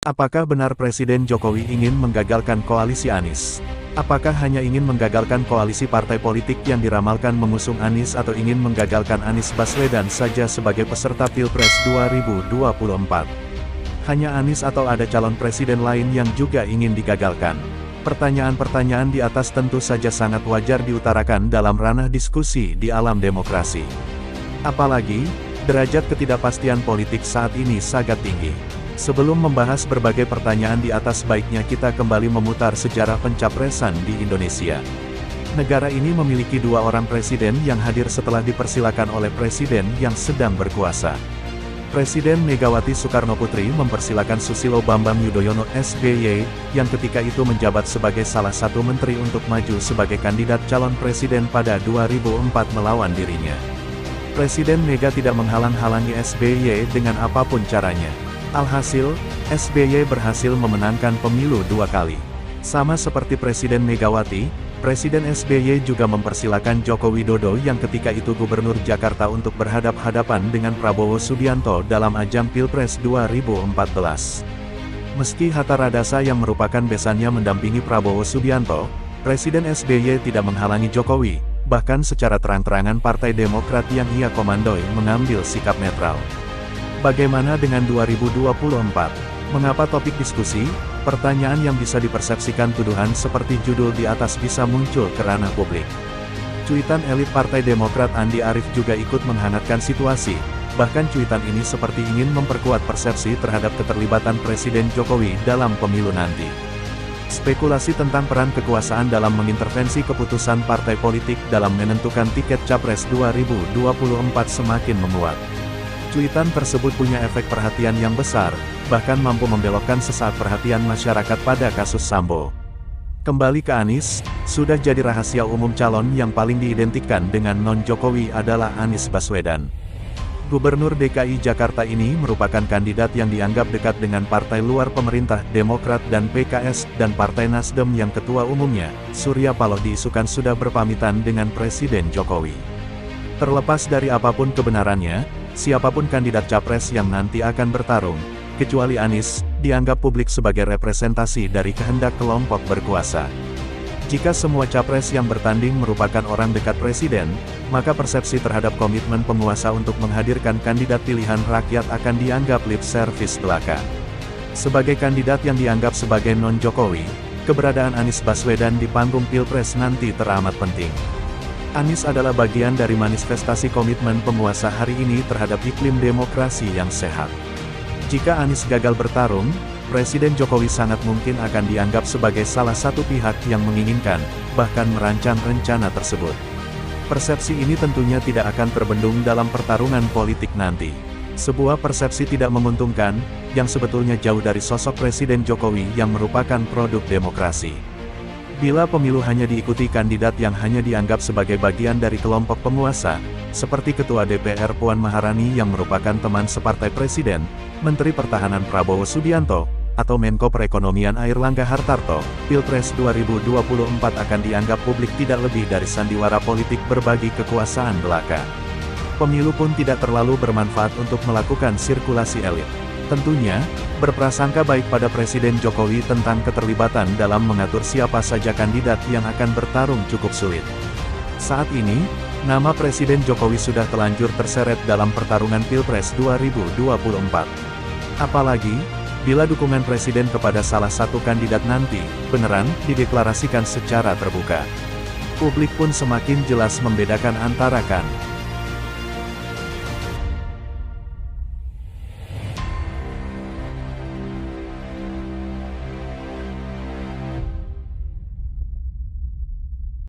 Apakah benar Presiden Jokowi ingin menggagalkan koalisi Anies? Apakah hanya ingin menggagalkan koalisi partai politik yang diramalkan mengusung Anies atau ingin menggagalkan Anies Baswedan saja sebagai peserta Pilpres 2024? Hanya Anies atau ada calon presiden lain yang juga ingin digagalkan? Pertanyaan-pertanyaan di atas tentu saja sangat wajar diutarakan dalam ranah diskusi di alam demokrasi. Apalagi, derajat ketidakpastian politik saat ini sangat tinggi. Sebelum membahas berbagai pertanyaan di atas, baiknya kita kembali memutar sejarah pencapresan di Indonesia. Negara ini memiliki dua orang presiden yang hadir setelah dipersilakan oleh presiden yang sedang berkuasa. Presiden Megawati Soekarnoputri mempersilakan Susilo Bambang Yudhoyono (SBY), yang ketika itu menjabat sebagai salah satu menteri untuk maju sebagai kandidat calon presiden pada 2004 melawan dirinya. Presiden Mega tidak menghalang-halangi SBY dengan apapun caranya. Alhasil, SBY berhasil memenangkan pemilu 2 kali. Sama seperti Presiden Megawati, Presiden SBY juga mempersilakan Joko Widodo yang ketika itu Gubernur Jakarta untuk berhadap-hadapan dengan Prabowo Subianto dalam ajang Pilpres 2014. Meski Hatta Rajasa yang merupakan besannya mendampingi Prabowo Subianto, Presiden SBY tidak menghalangi Jokowi, bahkan secara terang-terangan Partai Demokrat yang ia komandoi mengambil sikap netral. Bagaimana dengan 2024? Mengapa topik diskusi, pertanyaan yang bisa dipersepsikan tuduhan seperti judul di atas bisa muncul ke ranah publik? Cuitan elit Partai Demokrat Andi Arief juga ikut menghangatkan situasi, bahkan cuitan ini seperti ingin memperkuat persepsi terhadap keterlibatan Presiden Jokowi dalam pemilu nanti. Spekulasi tentang peran kekuasaan dalam mengintervensi keputusan partai politik dalam menentukan tiket Capres 2024 semakin menguat. Cuitan tersebut punya efek perhatian yang besar, bahkan mampu membelokkan sesaat perhatian masyarakat pada kasus Sambo. Kembali ke Anies, sudah jadi rahasia umum calon yang paling diidentikan dengan non-Jokowi adalah Anies Baswedan. Gubernur DKI Jakarta ini merupakan kandidat yang dianggap dekat dengan partai luar pemerintah Demokrat dan PKS, dan Partai Nasdem yang ketua umumnya, Surya Paloh, diisukan sudah berpamitan dengan Presiden Jokowi. Terlepas dari apapun kebenarannya, siapapun kandidat capres yang nanti akan bertarung, kecuali Anies, dianggap publik sebagai representasi dari kehendak kelompok berkuasa. Jika semua capres yang bertanding merupakan orang dekat presiden, maka persepsi terhadap komitmen penguasa untuk menghadirkan kandidat pilihan rakyat akan dianggap lip service belaka. Sebagai kandidat yang dianggap sebagai non-Jokowi, keberadaan Anies Baswedan di panggung Pilpres nanti teramat penting. Anies adalah bagian dari manifestasi komitmen penguasa hari ini terhadap iklim demokrasi yang sehat. Jika Anies gagal bertarung, Presiden Jokowi sangat mungkin akan dianggap sebagai salah satu pihak yang menginginkan, bahkan merancang rencana tersebut. Persepsi ini tentunya tidak akan terbendung dalam pertarungan politik nanti. Sebuah persepsi tidak menguntungkan, yang sebetulnya jauh dari sosok Presiden Jokowi yang merupakan produk demokrasi. Bila pemilu hanya diikuti kandidat yang hanya dianggap sebagai bagian dari kelompok penguasa, seperti Ketua DPR Puan Maharani yang merupakan teman separtai Presiden, Menteri Pertahanan Prabowo Subianto, atau Menko Perekonomian Airlangga Hartarto, Pilpres 2024 akan dianggap publik tidak lebih dari sandiwara politik berbagi kekuasaan belaka. Pemilu pun tidak terlalu bermanfaat untuk melakukan sirkulasi elit. Tentunya, berprasangka baik pada Presiden Jokowi tentang keterlibatan dalam mengatur siapa saja kandidat yang akan bertarung cukup sulit. Saat ini, nama Presiden Jokowi sudah telanjur terseret dalam pertarungan Pilpres 2024. Apalagi, bila dukungan Presiden kepada salah satu kandidat nanti, beneran, dideklarasikan secara terbuka. Publik pun semakin jelas membedakan antara kan